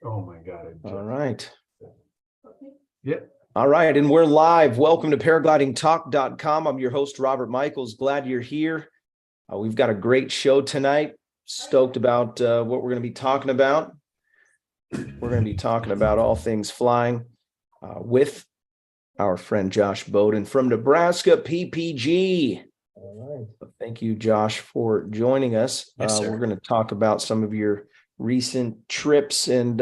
Oh my God. All right. Yep. All right. And we're live. Welcome to paraglidingtalk.com. I'm your host, Robert Michaels. Glad you're here. We've got a great show tonight. Stoked about what we're going to be talking about. We're going to be talking about all things flying with our friend Josh Boden from Nebraska, PPG. All right. Thank you, Josh, for joining us. Yes, sir. We're going to talk about some of your recent trips and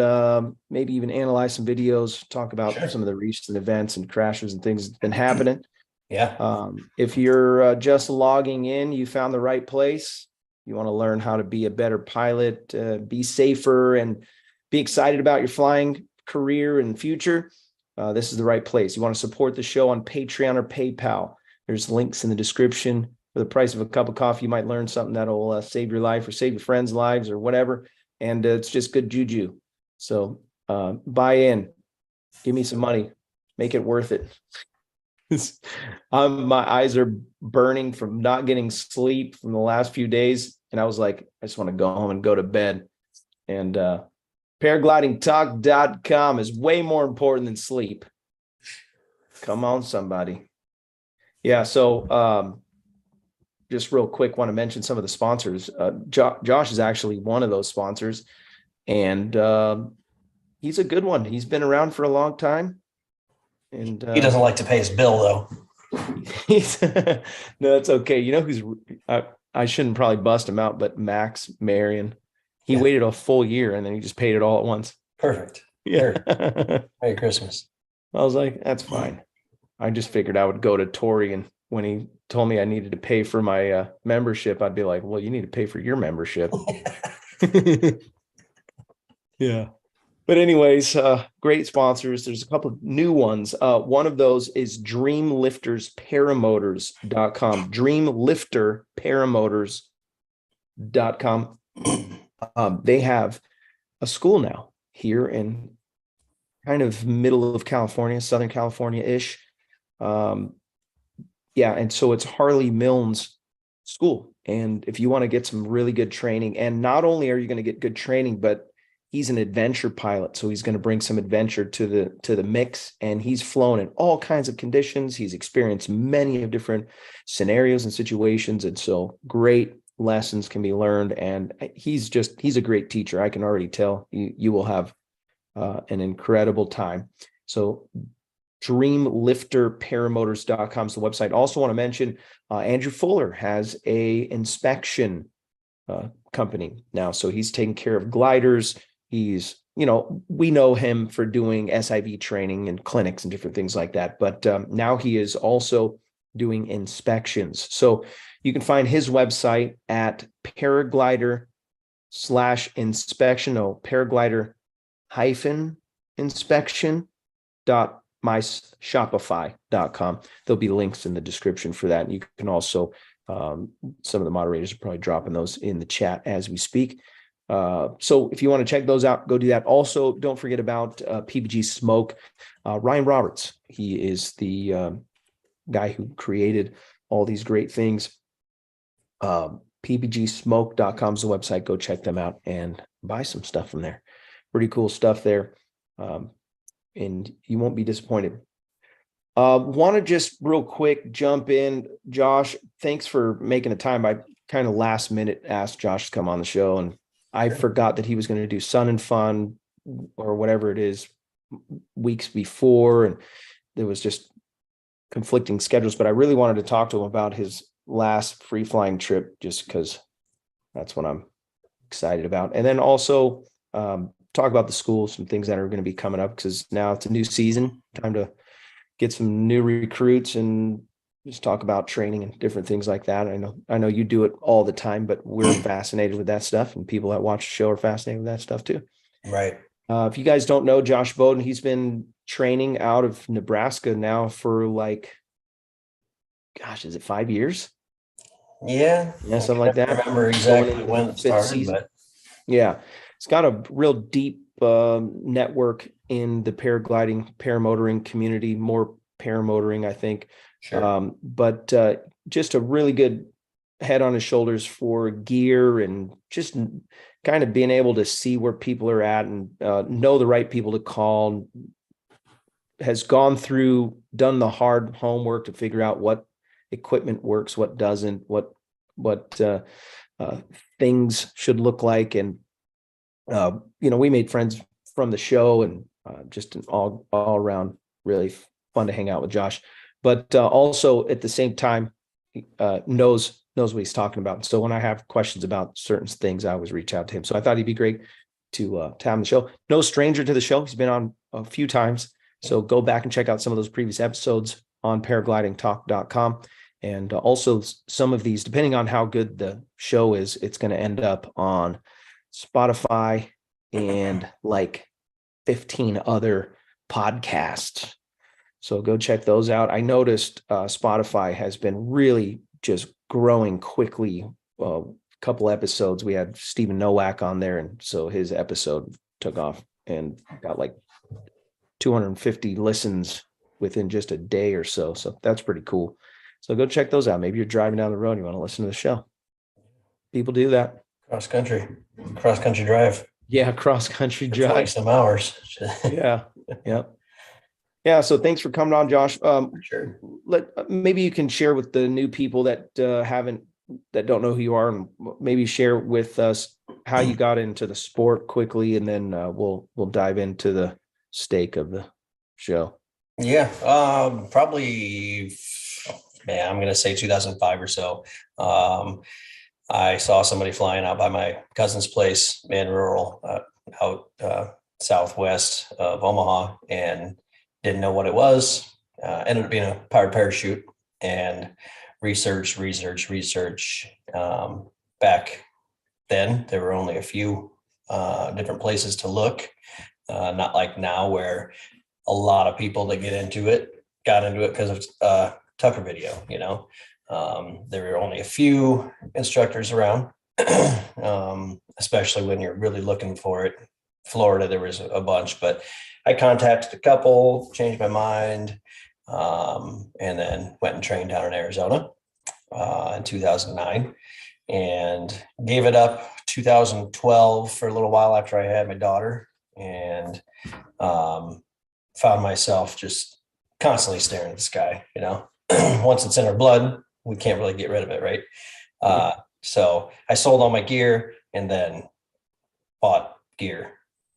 maybe even analyze some videos, talk about some of the recent events and crashes and things that's been happening. Yeah. If you're just logging in, you found the right place. You want to learn how to be a better pilot, be safer, and be excited about your flying career and future. This is the right place. You want to support the show on Patreon or PayPal. There's links in the description. For the price of a cup of coffee, you might learn something that'll save your life or save your friends' lives or whatever. And it's just good juju. So buy in, give me some money, make it worth it. My eyes are burning from not getting sleep from the last few days. And I was like, I just want to go home and go to bed. And paraglidingtalk.com is way more important than sleep. Come on, somebody. Yeah. So just real quick, want to mention some of the sponsors. Josh is actually one of those sponsors, and he's a good one. He's been around for a long time. And He doesn't like to pay his bill, though. No, that's okay. You know who's I shouldn't probably bust him out, but Max Marion. He waited a full year and then he just paid it all at once. Perfect. Yeah. Merry Christmas. I was like, that's fine. I just figured I would go to Tori, and when he told me I needed to pay for my membership, I'd be like, well, you need to pay for your membership. Yeah. But anyways, great sponsors. There's a couple of new ones. One of those is DreamLiftersParamotors.com. DreamLifterParamotors.com. They have a school now here in kind of middle of California, Southern California-ish. And so it's Harley Milne's school. And if you want to get some really good training, and not only are you going to get good training, but he's an adventure pilot, so he's going to bring some adventure to the mix, and he's flown in all kinds of conditions. He's experienced many of different scenarios and situations, and so great lessons can be learned. And he's a great teacher. I can already tell you will have an incredible time. So DreamLifterParamotors.com is the website. Also want to mention Andrew Fuller has a inspection company now, so he's taking care of gliders. He's, we know him for doing SIV training and clinics and different things like that. But now he is also doing inspections. So you can find his website at paraglider/inspection.myshopify.com. There'll be links in the description for that. And you can also, some of the moderators are probably dropping those in the chat as we speak. So if you want to check those out, go do that. Also, don't forget about PPG Smoke. Ryan Roberts, he is the guy who created all these great things. PPGsmoke.com is the website. Go check them out and buy some stuff from there. Pretty cool stuff there. And you won't be disappointed. Want to just real quick jump in. Josh, thanks for making the time. I kind of last minute asked Josh to come on the show, and I forgot that he was going to do Sun and Fun or whatever it is weeks before, and there was just conflicting schedules. But I really wanted to talk to him about his last free flying trip, just because that's what I'm excited about. And then also talk about the school, some things that are going to be coming up, because now it's a new season, time to get some new recruits and just talk about training and different things like that. I know you do it all the time, but we're fascinated with that stuff, and people that watch the show are fascinated with that stuff too. Right. If you guys don't know Josh Boden, he's been training out of Nebraska now for is it 5 years? Yeah, Something like that. I remember exactly when it started, but yeah, it's got a real deep network in the paragliding, paramotoring community, more paramotoring, I think. sure. But just a really good head on his shoulders for gear and just kind of being able to see where people are at and know the right people to call. Has gone through, done the hard homework to figure out what equipment works, what doesn't, what things should look like. And, we made friends from the show, and just an all around really fun to hang out with Josh, but also at the same time, knows what he's talking about. So when I have questions about certain things, I always reach out to him. So I thought he'd be great to have on the show. No stranger to the show. He's been on a few times. So go back and check out some of those previous episodes on paraglidingtalk.com. And also some of these, depending on how good the show is, it's going to end up on Spotify and like 15 other podcasts. So go check those out. I noticed Spotify has been really just growing quickly. A couple episodes, we had Stephen Nowak on there, and so his episode took off and got like 250 listens within just a day or so. So that's pretty cool. So go check those out. Maybe you're driving down the road and you want to listen to the show. People do that. Cross country drive. Yeah, cross country 20 drive. some hours. Yeah. Yeah. So thanks for coming on, Josh. Sure. Maybe you can share with the new people that don't know who you are, and maybe share with us how you got into the sport quickly, and then we'll dive into the stake of the show. Yeah, probably, man, I'm going to say 2005 or so. I saw somebody flying out by my cousin's place in rural, out southwest of Omaha, and didn't know what it was. Ended up being a powered parachute, and research. Back then, there were only a few different places to look. Not like now, where a lot of people that got into it because of Tucker video. There were only a few instructors around, especially when you're really looking for it. Florida, there was a bunch, but I contacted a couple, changed my mind, and then went and trained down in Arizona in 2009, and gave it up 2012 for a little while after I had my daughter, and found myself just constantly staring at the sky. Once it's in our blood, we can't really get rid of it, right? So I sold all my gear and then bought gear.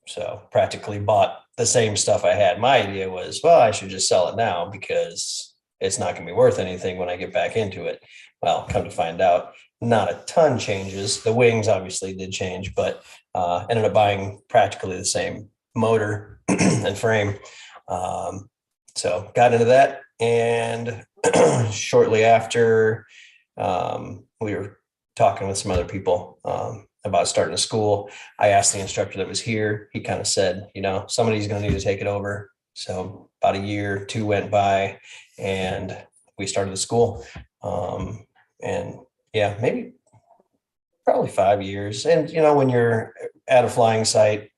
So practically bought the same stuff I had. My idea was, well, I should just sell it now because it's not going to be worth anything when I get back into it. Well, come to find out, not a ton changes. The wings obviously did change, but ended up buying practically the same motor and frame. So got into that, and shortly after, we were talking with some other people about starting a school. I asked the instructor that was here. He kind of said, somebody's going to need to take it over. So about a year, 2 went by, and we started the school. And yeah, maybe probably 5 years. And, when you're at a flying site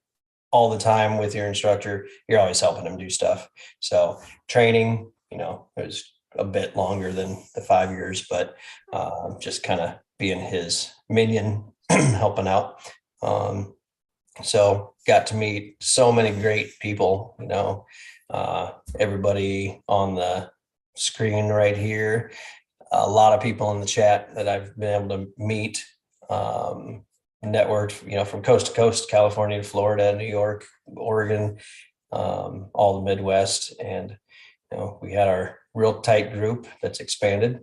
all the time with your instructor, you're always helping them do stuff. So training, it was a bit longer than the 5 years, but just kind of being his minion, helping out. So got to meet so many great people, everybody on the screen right here, a lot of people in the chat that I've been able to meet, networked, from coast to coast, California to Florida, New York, Oregon, all the Midwest. And, we had our real tight group that's expanded.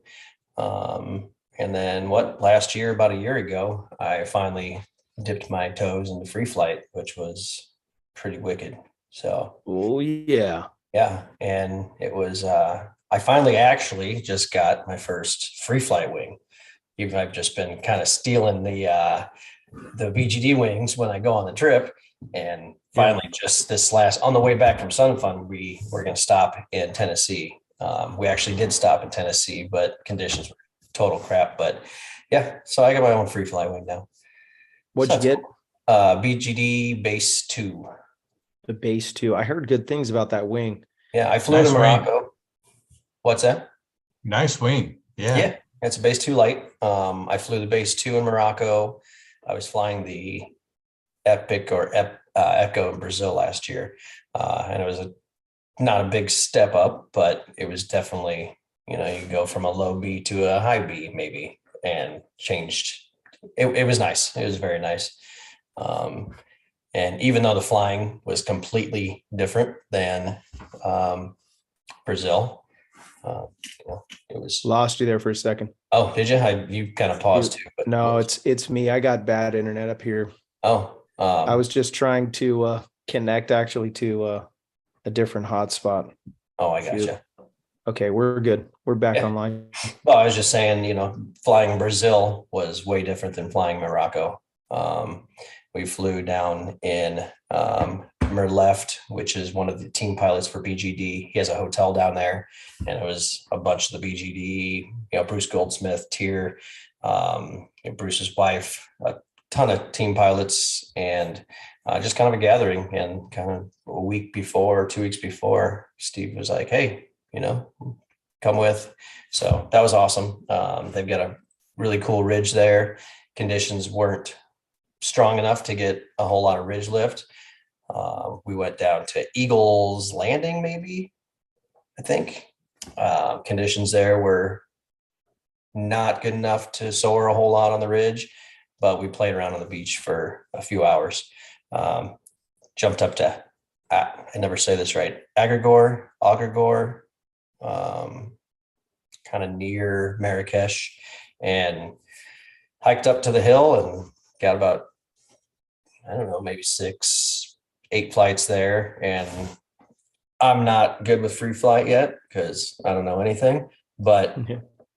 And then last year, about a year ago, I finally dipped my toes into free flight, which was pretty wicked. So, oh yeah. Yeah. And it was, I finally actually just got my first free flight wing. Even I've just been kind of stealing the BGD wings when I go on the trip. And finally, just on the way back from Sun Fun, we were going to stop in Tennessee. We actually did stop in Tennessee, but conditions were total crap. But yeah, so I got my own free fly wing now. What'd you get? BGD base 2. The base 2. I heard good things about that wing. Yeah, I flew to Morocco. What's that? Nice wing. Yeah. It's a base 2 light. I flew the base 2 in Morocco. I was flying the Epic or Echo in Brazil last year. And it was not a big step up, but it was definitely, you go from a low B to a high B maybe, and changed. It was nice. It was very nice. And even though the flying was completely different than Brazil, it was. Lost you there for a second. Oh, did you? You kind of paused too. But No, it's me. I got bad internet up here. Oh, I was just trying to connect actually to a different hotspot. oh, I gotcha. Okay, we're good. We're back Yeah. online. Well, I was just saying, flying Brazil was way different than flying Morocco. We flew down in Merleft, which is one of the team pilots for BGD. He has a hotel down there, and it was a bunch of the BGD, Bruce Goldsmith, Tier, Bruce's wife, a ton of team pilots, and just kind of a gathering. And kind of a week before, 2 weeks before, Steve was like, "Hey, come with." So that was awesome. They've got a really cool ridge there. Conditions weren't strong enough to get a whole lot of ridge lift. We went down to Eagles Landing, maybe, I think. Conditions there were not good enough to soar a whole lot on the ridge, but we played around on the beach for a few hours. Jumped up to, I never say this right, Agregor, kind of near Marrakesh, and hiked up to the hill and got about, I don't know, maybe 6, 8 flights there. And I'm not good with free flight yet because I don't know anything, but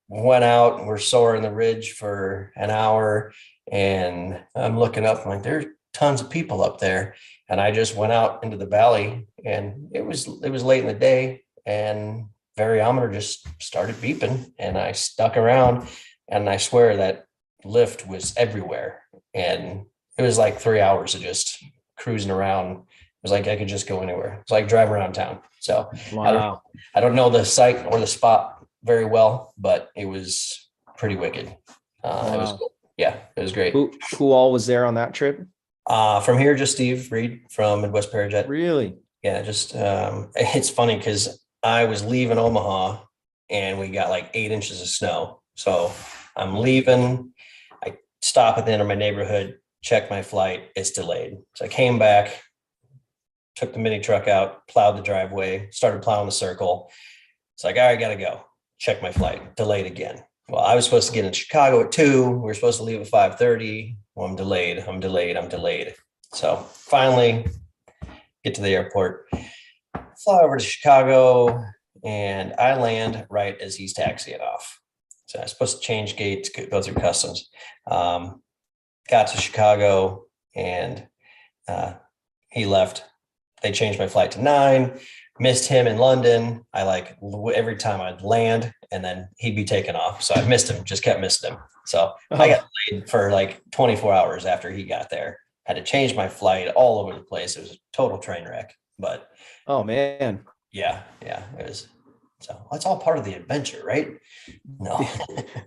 went out, we're soaring the ridge for an hour, and I'm looking up, I'm like, there's tons of people up there. And I just went out into the valley, and it was late in the day, and variometer just started beeping, and I stuck around, and I swear that lift was everywhere. And it was like 3 hours of just cruising around. It was like I could just go anywhere. It's like driving around town. So Wow. I don't know the site or the spot very well, but it was pretty wicked. It was cool. Yeah, it was great. Who all was there on that trip? From here, just Steve Reed from Midwest Parajet. Really? Yeah, just it's funny because I was leaving Omaha and we got like 8 inches of snow. So I'm leaving. I stop at the end of my neighborhood, check my flight. It's delayed. So I came back, took the mini truck out, plowed the driveway, started plowing the circle. It's like, all right, gotta go. Check my flight, delayed again. Well, I was supposed to get in Chicago at 2. We were supposed to leave at 5:30. Well, I'm delayed. So finally get to the airport, fly over to Chicago, and I land right as he's taxiing off. So I was supposed to change gates, go through customs. Got to Chicago, and he left. They changed my flight to 9. Missed him in London. I every time I'd land, and then he'd be taken off. So I missed him, just kept missing him. So I got delayed for like 24 hours after he got there. Had to change my flight all over the place. It was a total train wreck. But oh man. Yeah, it was. So that's all part of the adventure, right? No.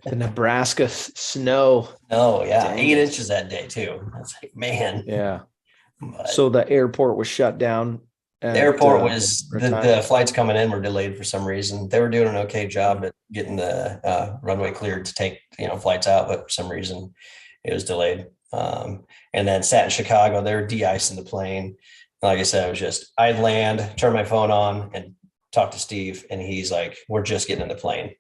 The Nebraska snow. No, yeah. Dang 8 it. inches that day too. That's like, man. Yeah. But So the airport was shut down. the airport was the flights coming in were delayed for some reason. They were doing an okay job at getting the runway cleared to take flights out, but for some reason it was delayed. And then sat in Chicago. They were de-icing the plane. Like I said, I'd land, turn my phone on, and talk to Steve, and he's like, "We're just getting in the plane."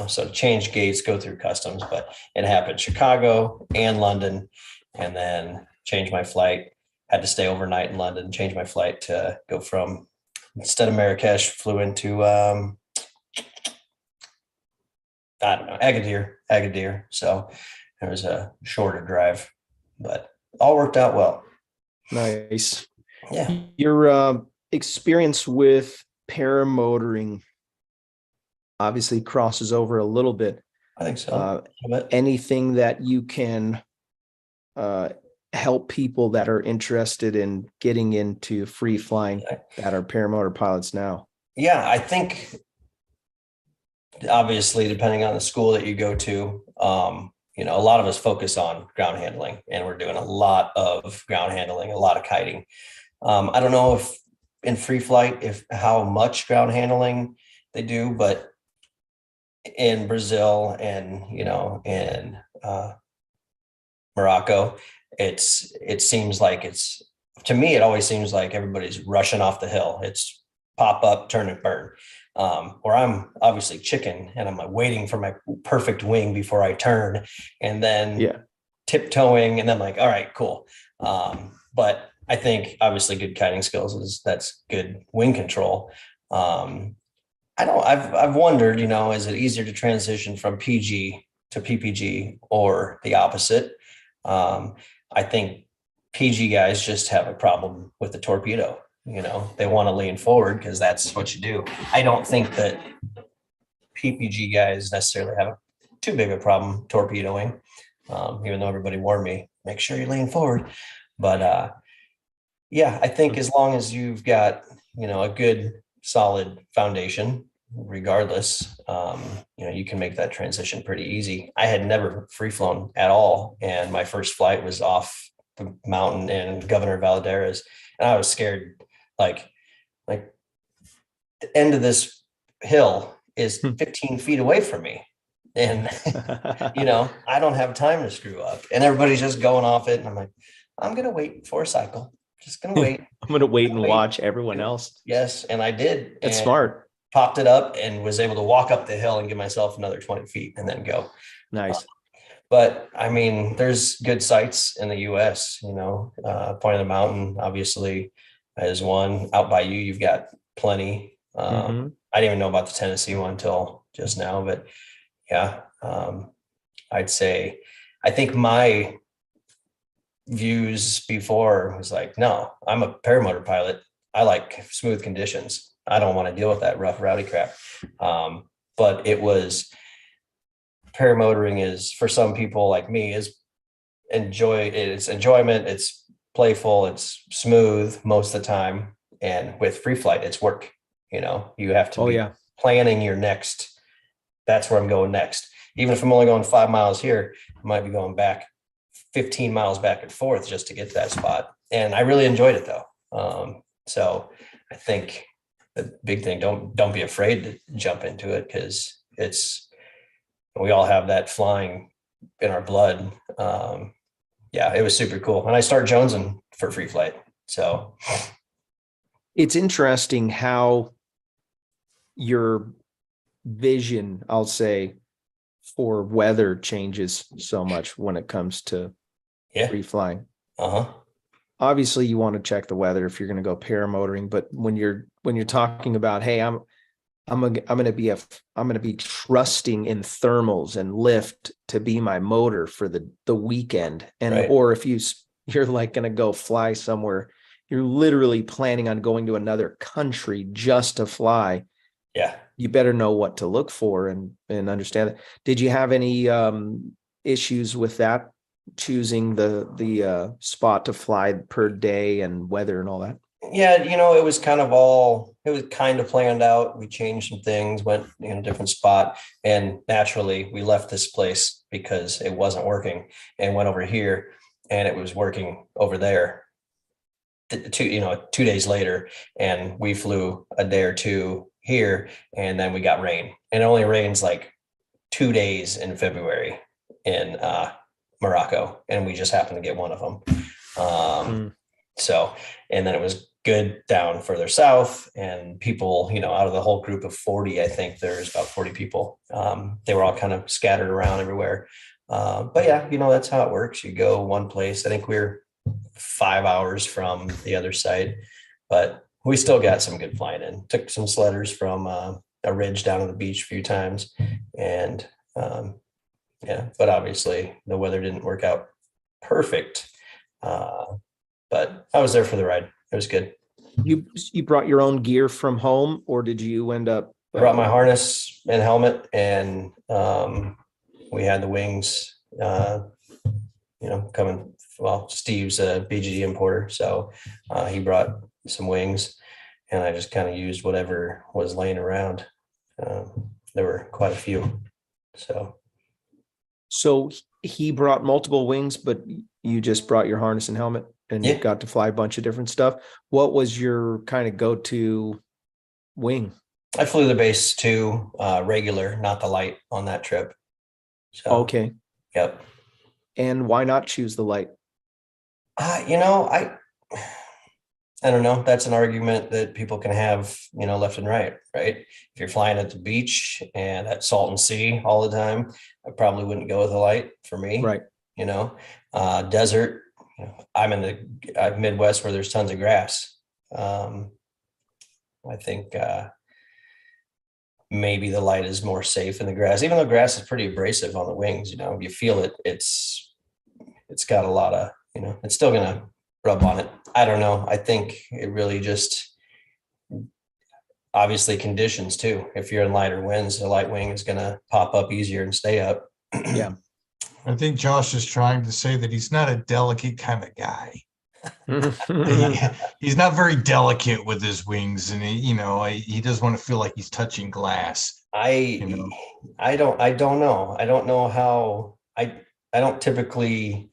So change gates, go through customs, but it happened Chicago and London, and then change my flight. Had to stay overnight in London, change my flight to go from, instead of Marrakesh, flew into, I don't know, Agadir. So it was a shorter drive, but all worked out well. Nice. Yeah. Your experience with paramotoring obviously crosses over a little bit. I think so. Anything that you can help people that are interested in getting into free flying that are paramotor pilots now? Yeah, I think obviously, depending on the school that you go to, a lot of us focus on ground handling, and we're doing a lot of ground handling, a lot of kiting. I don't know if in free flight, if how much ground handling they do, but in Brazil and, in Morocco, it seems like to me, it always seems like everybody's rushing off the hill. It's pop up, turn and burn. Or I'm obviously chicken and I'm like waiting for my perfect wing before I turn, and then tiptoeing, and then like, all right, cool. But I think obviously good kiting skills that's good wing control. I've wondered, is it easier to transition from PG to PPG or the opposite? I think PG guys just have a problem with the torpedo. They want to lean forward because that's what you do. I don't think that PPG guys necessarily have too big a problem torpedoing, even though everybody warned me, make sure you lean forward. But I think as long as you've got, a good solid foundation, regardless, you can make that transition pretty easy. I had never free flown at all. And my first flight was off the mountain in Governor Valadares. And I was scared, like the end of this hill is 15 feet away from me. And, I don't have time to screw up. And everybody's just going off it. And I'm like, I'm going to wait for a cycle. Just going to wait. I'm going to wait and watch everyone else. Yes. And I did. That's smart. Popped it up and was able to walk up the hill and give myself another 20 feet and then go. Nice. But I mean, there's good sites in the US, Point of the Mountain, obviously, is one. Out by you've got plenty. I didn't even know about the Tennessee one until just now, but I'd say, I think my views before was like, no, I'm a paramotor pilot. I like smooth conditions. I don't want to deal with that rough, rowdy crap. But it was, paramotoring is, for some people like me, it's enjoyment, it's playful, it's smooth most of the time. And with free flight, it's work. You have to be planning your next, that's where I'm going next. Even if I'm only going 5 miles here, I might be going back 15 miles back and forth just to get to that spot. And I really enjoyed it though. So I think the big thing, don't be afraid to jump into it, because we all have that flying in our blood. It was super cool. And I started jonesing for free flight. So it's interesting how your vision, I'll say, for weather changes so much when it comes to free flying. Obviously you want to check the weather if you're going to go paramotoring, but when you're talking about, hey, I'm going to be trusting in thermals and lift to be my motor for the weekend. And, or if you're like going to go fly somewhere, you're literally planning on going to another country just to fly. Yeah. You better know what to look for and understand that. Did you have any issues with that, choosing the spot to fly per day and weather and all that? Yeah, it was kind of planned out. We changed some things, went in a different spot, and naturally we left this place because it wasn't working, and went over here and it was working over there 2 days later. And we flew a day or two here, and then we got rain, and it only rains like 2 days in February in Morocco, and we just happened to get one of them. So, and then it was good down further south, and people, out of the whole group of 40, I think there's about 40 people. They were all kind of scattered around everywhere. But that's how it works. You go one place. I think we're 5 hours from the other side, but we still got some good flying in. Took some sledders from a ridge down to the beach a few times. And but obviously the weather didn't work out perfect. But I was there for the ride. It was good. You brought your own gear from home, or did you end up? I brought my harness and helmet, and we had the wings, coming. Well, Steve's a BG importer, so he brought some wings, and I just kind of used whatever was laying around. there were quite a few. So he brought multiple wings, but you just brought your harness and helmet and Yeah. got to fly a bunch of different stuff. What was your kind of go-to wing? I flew the base 2 regular, not the light on that trip. So, Okay. yep. And why not choose the light? You know, I don't know. That's an argument that people can have, left and right, right? If you're flying at the beach and at Salton Sea all the time, I probably wouldn't go with a light for me. Right. Desert, I'm in the Midwest where there's tons of grass. I think maybe the light is more safe in the grass, even though grass is pretty abrasive on the wings. You feel it. It's got a lot of, it's still gonna rub on it. I don't know. I think it really just obviously conditions too. If you're in lighter winds, a light wing is gonna pop up easier and stay up. Yeah. I think Josh is trying to say that he's not a delicate kind of guy. He's not very delicate with his wings, and he doesn't want to feel like he's touching glass. I don't know. I don't know how I don't typically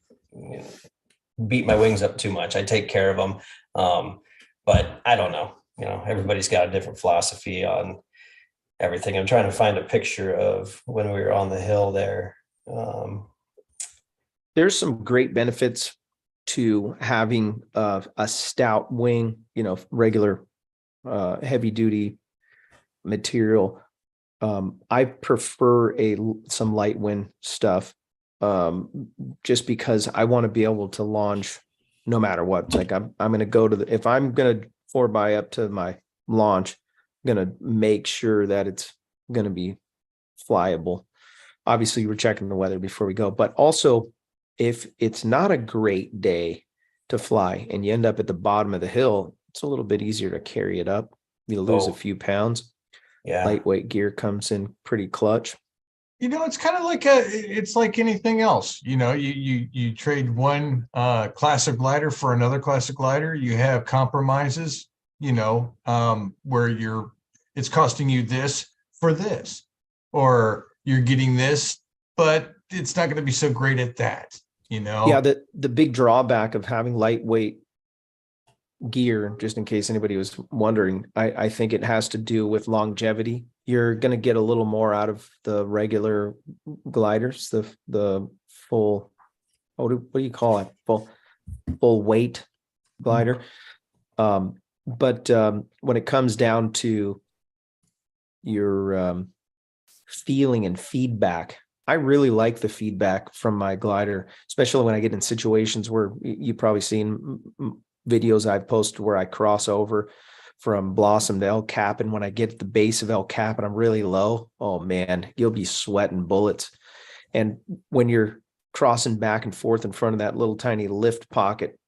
beat my wings up too much. I take care of them. But I don't know. Everybody's got a different philosophy on everything. I'm trying to find a picture of when we were on the hill there. There's some great benefits to having a stout wing, regular heavy duty material. I prefer some light wind stuff just because I want to be able to launch no matter what. It's like I'm going to go to if I'm going to 4x up to my launch, I'm going to make sure that it's going to be flyable. Obviously, we're checking the weather before we go, but also if it's not a great day to fly and you end up at the bottom of the hill, it's a little bit easier to carry it up. You lose a few pounds. Yeah. Lightweight gear comes in pretty clutch. It's kind of like it's like anything else. You trade one classic glider for another classic glider. You have compromises, where it's costing you this for this, or you're getting this, but it's not going to be so great at that. Yeah, the big drawback of having lightweight gear, just in case anybody was wondering, I think it has to do with longevity. You're going to get a little more out of the regular gliders, the full, what do you call it? Full weight glider. But when it comes down to your feeling and feedback, I really like the feedback from my glider, especially when I get in situations where you've probably seen videos I've posted where I cross over from Blossom to El Cap. And when I get at the base of El Cap and I'm really low, oh man, you'll be sweating bullets. And when you're crossing back and forth in front of that little tiny lift pocket,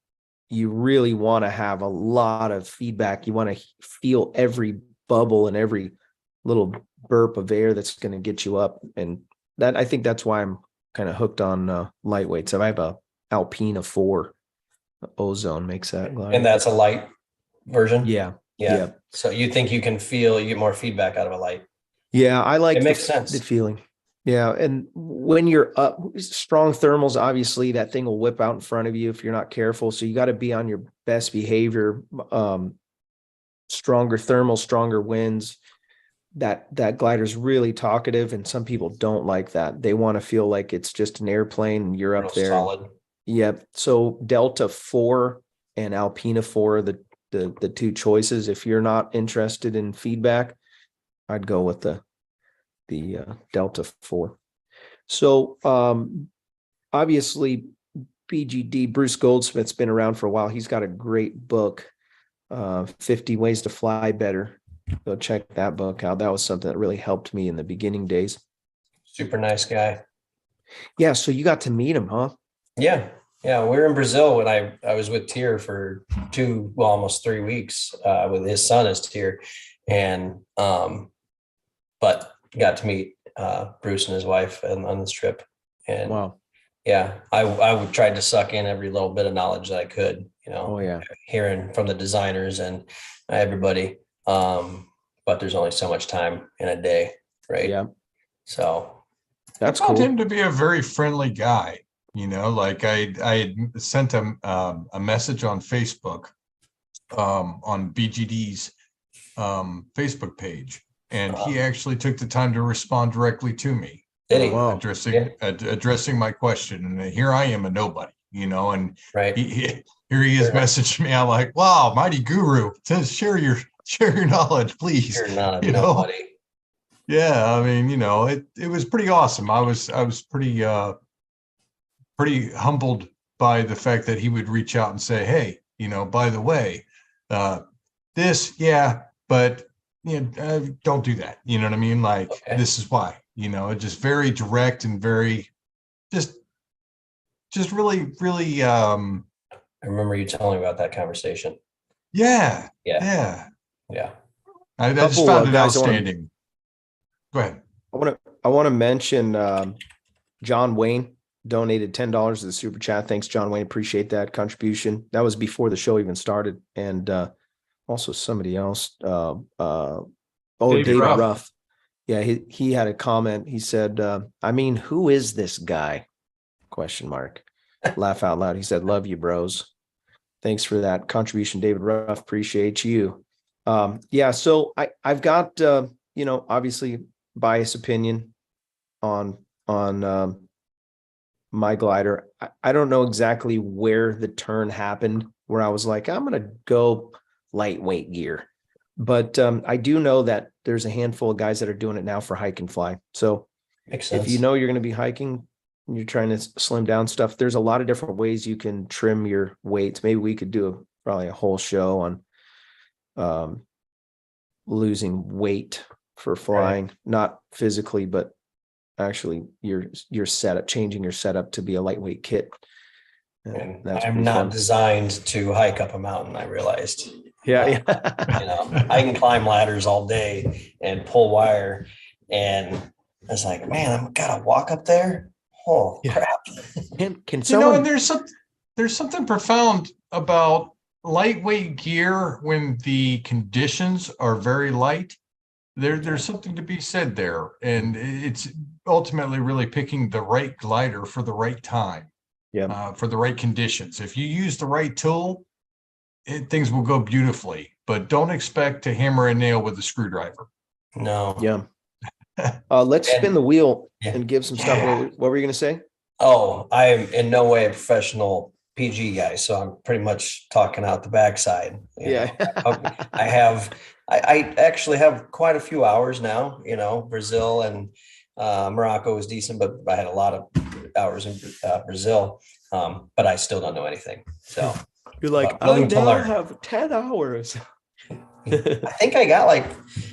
you really want to have a lot of feedback. You want to feel every bubble and every little burp of air that's going to get you up. And I think that's why I'm kind of hooked on lightweights. I have a Alpina 4. Ozone makes that glider. And that's a light version. Yeah. So you think you get more feedback out of a light? Yeah, I like it makes sense. The feeling. Yeah, and when you're up, strong thermals, obviously that thing will whip out in front of you if you're not careful. So you got to be on your best behavior. Stronger thermals, stronger winds. That glider's really talkative, and some people don't like that. They want to feel like it's just an airplane and you're up there. Solid. Yep. So Delta 4 and Alpina 4 are the two choices. If you're not interested in feedback, I'd go with the Delta 4. So obviously BGD, Bruce Goldsmith's been around for a while. He's got a great book, 50 Ways to Fly Better. Go check that book out. That was something that really helped me in the beginning days. Super nice guy. Yeah. So you got to meet him, huh? Yeah. We were in Brazil when I was with Tier for almost 3 weeks with his son as Tier. And, but got to meet Bruce and his wife on this trip. And wow. Yeah, I tried to suck in every little bit of knowledge that I could, Oh yeah. Hearing from the designers and everybody. But there's only so much time in a day. right? Yeah, So that's I found cool. him to be a very friendly guy. Like I had sent him a message on Facebook, on BGD's Facebook page, and he actually took the time to respond directly to me, did he? Wow. addressing my question. And here I am, a nobody, and Right. here he is messaging me. I'm like, wow, mighty guru, says share your knowledge, please. You're not a nobody. Yeah, I mean, it was pretty awesome. I was pretty humbled by the fact that he would reach out and say, hey, by the way, this, yeah, but don't do that. You know what I mean? Like, Okay. this is why, just very direct and very just really, really, I remember you telling me about that conversation. yeah. Yeah. I just Couple, found it guys, outstanding. Go ahead. I want to mention John Wayne donated $10 to the super chat. Thanks, John Wayne. Appreciate that contribution. That was before the show even started. And also somebody else. David Ruff. Yeah, he had a comment. He said, I mean, who is this guy? Question mark. Laugh out loud. He said, love you, bros. Thanks for that contribution, David Ruff. Appreciate you. Yeah, so I've got obviously biased opinion on my glider. I don't know exactly where the turn happened where I was like, I'm gonna go lightweight gear. But I do know that there's a handful of guys that are doing it now for hike and fly. So Makes sense. if you know you're going to be hiking, you're trying to slim down stuff, there's a lot of different ways you can trim your weights. Maybe we could do probably a whole show on losing weight for flying, right. Not physically, but actually your setup, changing your setup to be a lightweight kit. And I'm not designed to hike up a mountain, I realized. Yeah. I can climb ladders all day and pull wire. And I was like, man, I'm gotta walk up there. Oh, crap. Can someone... and there's something profound about lightweight gear when the conditions are very light. There's something to be said there. And it's ultimately really picking the right glider for the right time. Yeah. For the right conditions. If you use the right tool, things will go beautifully, but don't expect to hammer a nail with a screwdriver. No. Yeah. Let's spin the wheel and give some stuff. What were you going to say? Oh, I am in no way a professional PG guy, so I'm pretty much talking out the backside. Yeah. I actually have quite a few hours now. Brazil and Morocco was decent, but I had a lot of hours in Brazil, but I still don't know anything. So you're like, I now have 10 hours. I think I got like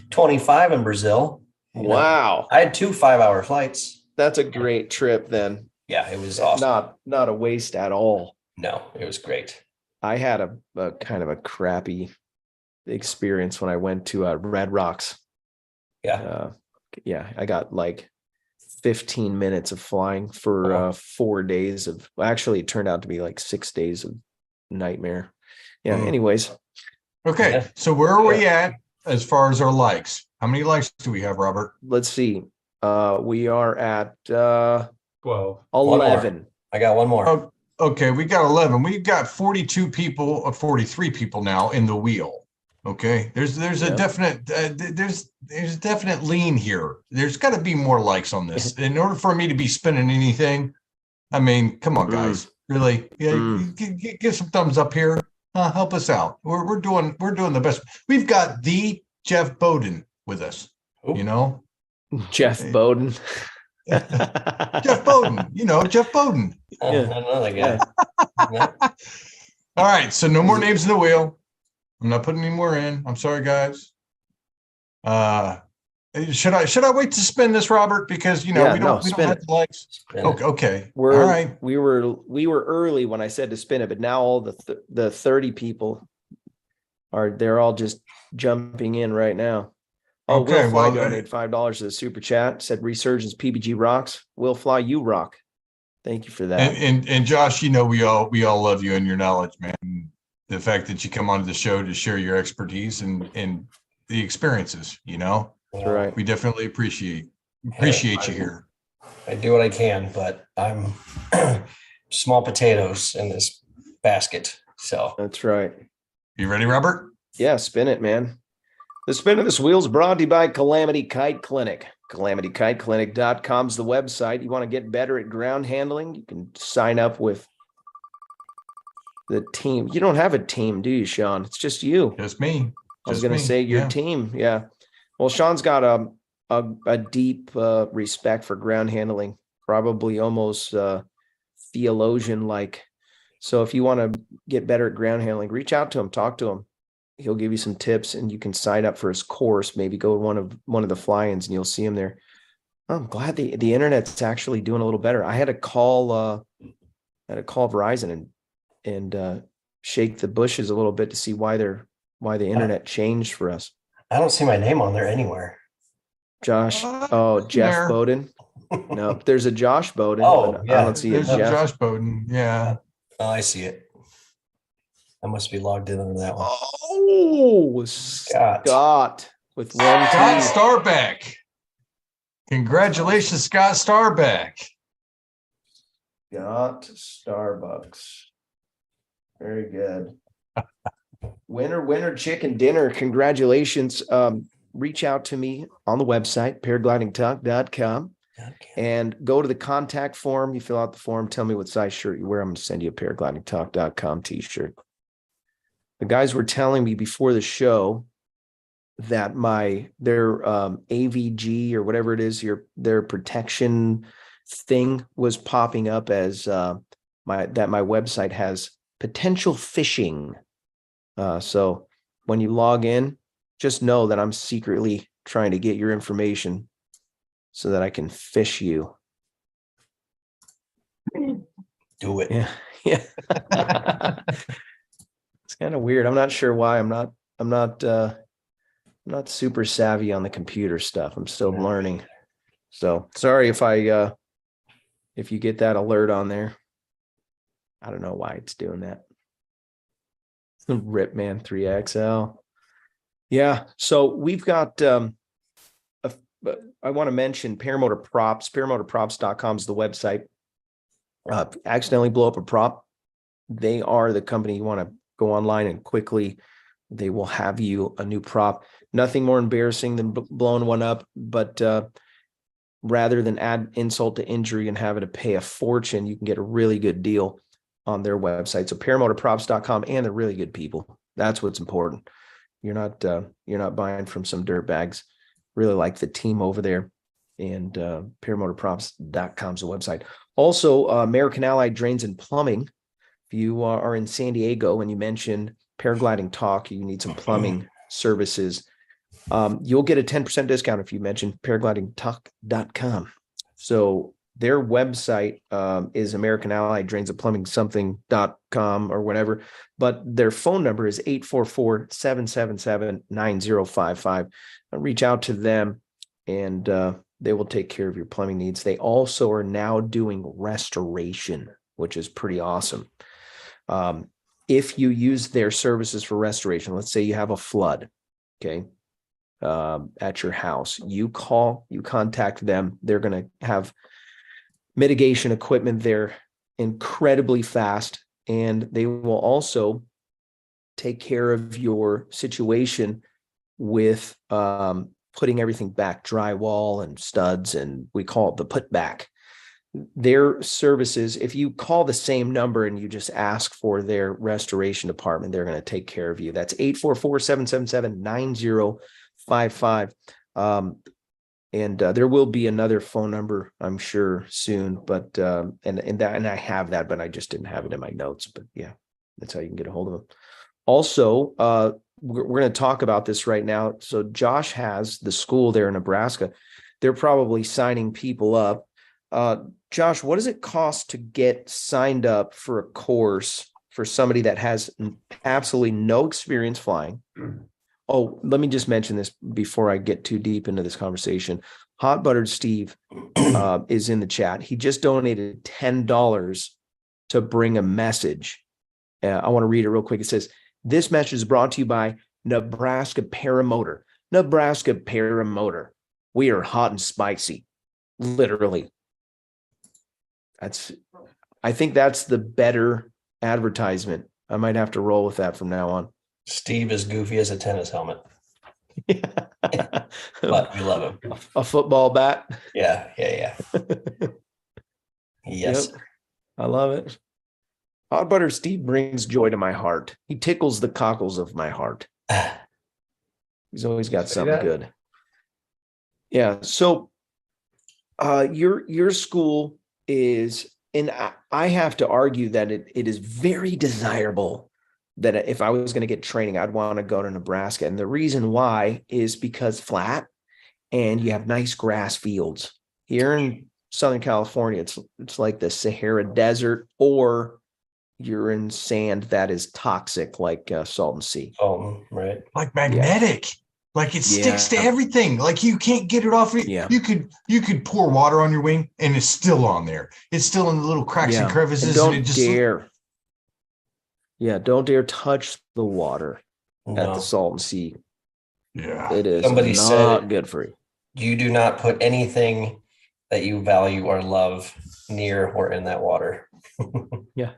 25 in Brazil. Wow. I had 2 5-hour flights. That's a great trip then. Yeah, it was awesome. Not a waste at all. No, it was great. I had a kind of a crappy experience when I went to Red Rocks. Yeah. I got like 15 minutes of flying for 4 days of, actually it turned out to be like 6 days of nightmare. Yeah. Anyways. Okay. Yeah. So where are we at as far as our likes? How many likes do we have, Robert? Let's see. We are at 12. 11. I got one more. Oh, okay. We got 11. We've got 42 people or 43 people now in the wheel. Okay. There's a definite, there's a definite lean here. There's got to be more likes on this in order for me to be spinning anything. I mean, come on, guys. Really? Yeah. Give some thumbs up here. Help us out. We're doing the best. We've got the Jeff Boden with us. Ooh. Jeff Boden. Jeff Boden. Jeff Boden. Another guy. All right. So no more names in the wheel. I'm not putting any more in. I'm sorry, guys. Should I wait to spin this, Robert? Because we don't have the likes. Okay. All right. We were early when I said to spin it, but now all the 30 people they're all just jumping in right now. Oh, okay. Will Fly donated $5 to the super chat. Said Resurgence PPG rocks. Will Fly, you rock. Thank you for that. And Josh, we all love you and your knowledge, man. The fact that you come onto the show to share your expertise and the experiences, You That's know, right. We definitely appreciate you here. I do what I can, but I'm small potatoes in this basket. So That's right. You ready, Robert? Yeah, spin it, man. The spin of this wheel is brought to you by Calamity Kite Clinic. CalamityKiteClinic.com is the website. You want to get better at ground handling? You can sign up with the team. You don't have a team, do you, Sean? It's just you. Just me. I was Just going to me. say your Yeah. team. Yeah. Well, Sean's got a deep respect for ground handling, probably almost theologian like. So if you want to get better at ground handling, reach out to him, talk to him. He'll give you some tips, and you can sign up for his course. Maybe go to one of the fly-ins, and you'll see him there. I'm glad the internet's actually doing a little better. I had to call Verizon and shake the bushes a little bit to see why the internet changed for us. I don't see my name on there anywhere. Josh, Jeff there. Boden. No, there's a Josh Boden. Oh, but yeah. I don't see a There's a Jeff. Josh Boden. Yeah. Oh, I see it. I must be logged in on that one. Oh, Scott with one Scott T. Starbeck. Congratulations, Scott Starbeck. Got Starbucks. Very good. Winner chicken dinner. Congratulations. Reach out to me on the website, paraglidingtalk.com, and go to the contact form. You fill out the form. Tell me what size shirt you wear. I'm going to send you a paraglidingtalk.com t-shirt. The guys were telling me before the show that their AVG or whatever it is, their protection thing was popping up as my website has potential phishing. So when you log in, just know that I'm secretly trying to get your information so that I can fish you. Do it. Yeah. Yeah. It's kind of weird. I'm not sure why. I'm not super savvy on the computer stuff. I'm still learning. So sorry if you get that alert on there. I don't know why it's doing that. Rip Man 3XL. Yeah. So we've got I want to mention Paramotor Props. Paramotorprops.com is the website. Accidentally blow up a prop. They are the company you want to go online and quickly they will have you a new prop. Nothing more embarrassing than blowing one up, but rather than add insult to injury and having to pay a fortune, you can get a really good deal on their website. So paramotorprops.com, and they're really good people. That's what's important. You're not buying from some dirtbags. Really like the team over there. And paramotorprops.com is the website. Also, American Allied Drains and Plumbing. If you are in San Diego and you mention Paragliding Talk, you need some plumbing services, you'll get a 10% discount if you mention paraglidingtalk.com. So their website is American Allied Drains and Plumbing something.com or whatever, but their phone number is 844-777-9055. Reach out to them and they will take care of your plumbing needs. They also are now doing restoration, which is pretty awesome. If you use their services for restoration, let's say you have a flood, okay, at your house, you contact them. They're going to have mitigation equipment there incredibly fast, and they will also take care of your situation with putting everything back, drywall and studs, and we call it the put back. Their services, if you call the same number and you just ask for their restoration department, they're going to take care of you. That's 844-777-9055. And there will be another phone number, I'm sure, soon, but and I have that, but I just didn't have it in my notes. But yeah, that's how you can get a hold of them. Also, we're going to talk about this right now. So Josh has the school there in Nebraska. They're probably signing people up. Josh, what does it cost to get signed up for a course for somebody that has absolutely no experience flying? Oh, let me just mention this before I get too deep into this conversation. Hot Buttered Steve is in the chat. He just donated $10 to bring a message. I want to read it real quick. It says, "This message is brought to you by Nebraska Paramotor. Nebraska Paramotor. We are hot and spicy. Literally. I think that's the better advertisement. I might have to roll with that from now on. Steve is goofy as a tennis helmet, but we love him. A football bat. Yeah. Yes. Yep. I love it. Hot Butter Steve brings joy to my heart. He tickles the cockles of my heart. He's always got something good. Yeah. So your school is, and I have to argue that it is very desirable that if I was going to get training, I'd want to go to Nebraska. And the reason why is because flat and you have nice grass fields. Here in Southern California, it's like the Sahara Desert, or you're in sand that is toxic, like Salton Sea. Oh, right. Like magnetic. Like it sticks to everything. Like you can't get it off. Yeah. You could pour water on your wing and it's still on there. It's still in the little cracks and crevices. And and it just dare. Yeah, don't dare touch the water at No. the Salton Sea. Yeah. It is Somebody not said good for you. you do not put anything that you value or love near or in that water. Yeah.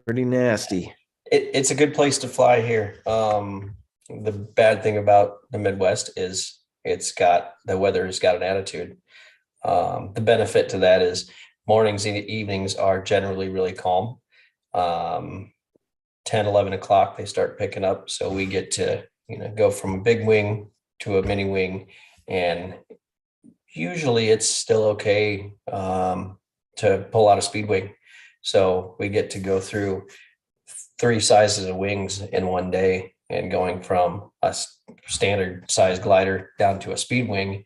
Pretty nasty. It's a good place to fly here. The bad thing about the Midwest is the weather has got an attitude. The benefit to that is mornings and evenings are generally really calm. 10, 11 o'clock, they start picking up. So we get to, go from a big wing to a mini wing, and usually it's still okay to pull out a speed wing. So we get to go through 3 sizes of wings in one day, and going from a standard size glider down to a speed wing.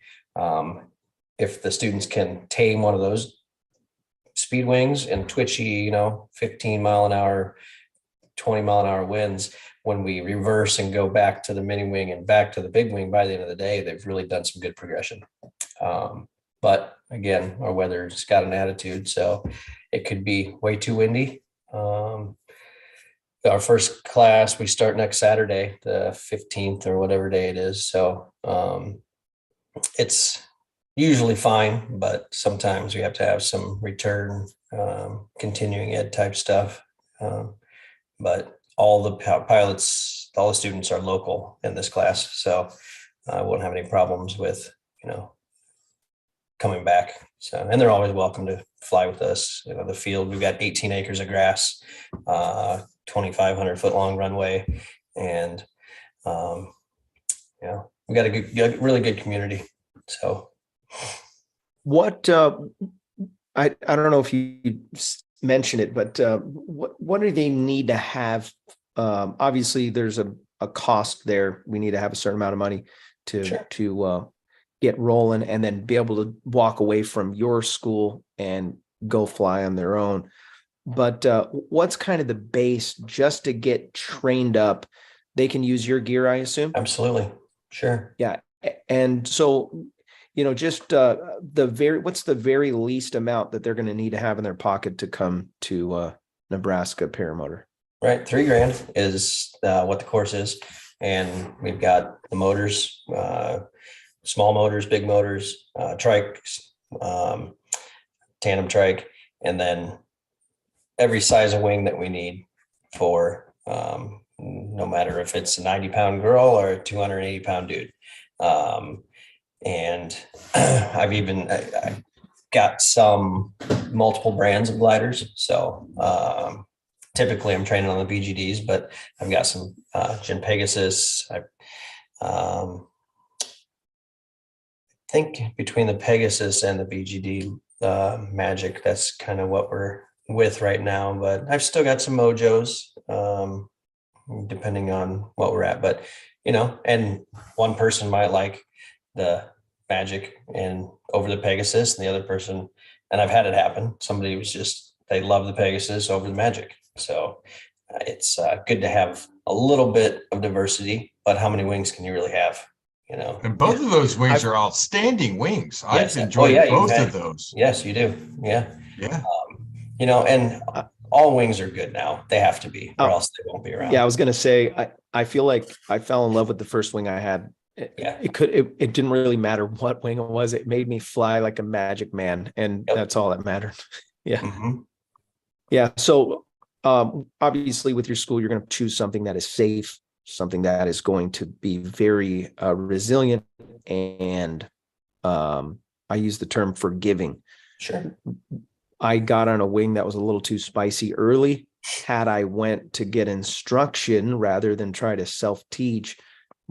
If the students can tame one of those speed wings and twitchy, 15 mile an hour, 20 mile an hour winds, when we reverse and go back to the mini wing and back to the big wing, by the end of the day, they've really done some good progression. But again, our weather's got an attitude, so it could be way too windy. Our first class, we start next Saturday, the 15th or whatever day it is. So it's usually fine, but sometimes we have to have some return, continuing ed type stuff. But all the pilots, all the students are local in this class. So I won't have any problems with, coming back. So, and they're always welcome to fly with us. The field, we've got 18 acres of grass, 2,500 foot long runway. And, we got a really good community. So What, I don't know if you mentioned it, but what do they need to have? Obviously there's a cost there. We need to have a certain amount of money to get rolling and then be able to walk away from your school and go fly on their own. But what's kind of the base just to get trained up? They can use your gear, I assume? absolutely. Sure. Yeah. And so, just what's the very least amount that they're going to need to have in their pocket to come to Nebraska Paramotor? Right. $3,000 is what the course is. And we've got the motors, small motors, big motors, trikes, tandem trike, and then every size of wing that we need for no matter if it's a 90-pound girl or a 280-pound dude. And I've got some multiple brands of gliders. So typically I'm training on the BGDs, but I've got some Gen Pegasus. I think between the Pegasus and the BGD Magic, that's kind of what we're with right now. But I've still got some Mojos, depending on what we're at. But and one person might like the Magic and over the Pegasus, and the other person, and I've had it happen. Somebody they love the Pegasus over the Magic. So it's good to have a little bit of diversity, but how many wings can you really have? And both of those wings are outstanding wings. Yes. I've enjoyed both of those. Yes, you do. Yeah. Yeah. And all wings are good now. They have to be, or Oh, else they won't be around. Yeah, I was gonna say, I feel like I fell in love with the first wing I had. Yeah. It didn't really matter what wing it was. It made me fly like a magic man, and Yep. that's all that mattered. Yeah. Mhm. Yeah. So obviously with your school, you're going to choose something that is safe, something that is going to be very resilient, and I use the term forgiving. Sure. I got on a wing that was a little too spicy early. Had I went to get instruction rather than try to self-teach,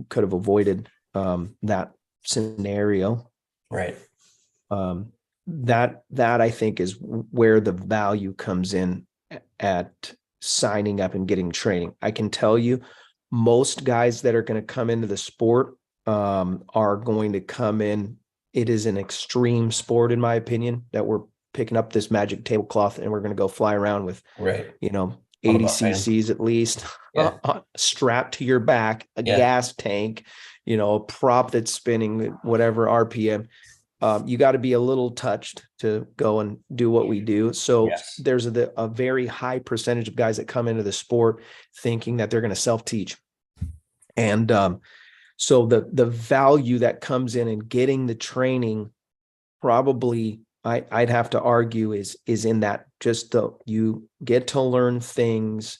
could have avoided that scenario. Right. That I think is where the value comes in at signing up and getting training. I can tell you, most guys that are going to come into the sport are going to come in. It is an extreme sport, in my opinion, that we're picking up this magic tablecloth and we're going to go fly around with, Right. 80 cc's at least, Yeah. strapped to your back, a Yeah. gas tank, a prop that's spinning, whatever RPM. You got to be a little touched to go and do what we do. So Yes. there's a very high percentage of guys that come into the sport thinking that they're going to self-teach. And so the value that comes in and getting the training, probably I'd have to argue is in that, just you get to learn things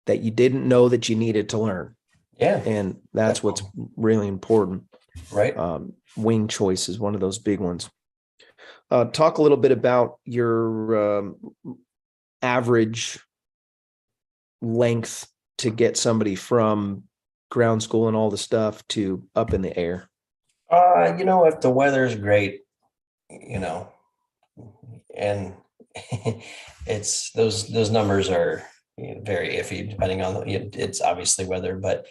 that you didn't know that you needed to learn. Yeah. And that's what's really important. Right. Wing choice is one of those big ones. Talk a little bit about your average length to get somebody from ground school and all the stuff to up in the air. If the weather's great, and it's those numbers are very iffy depending on it's obviously weather, but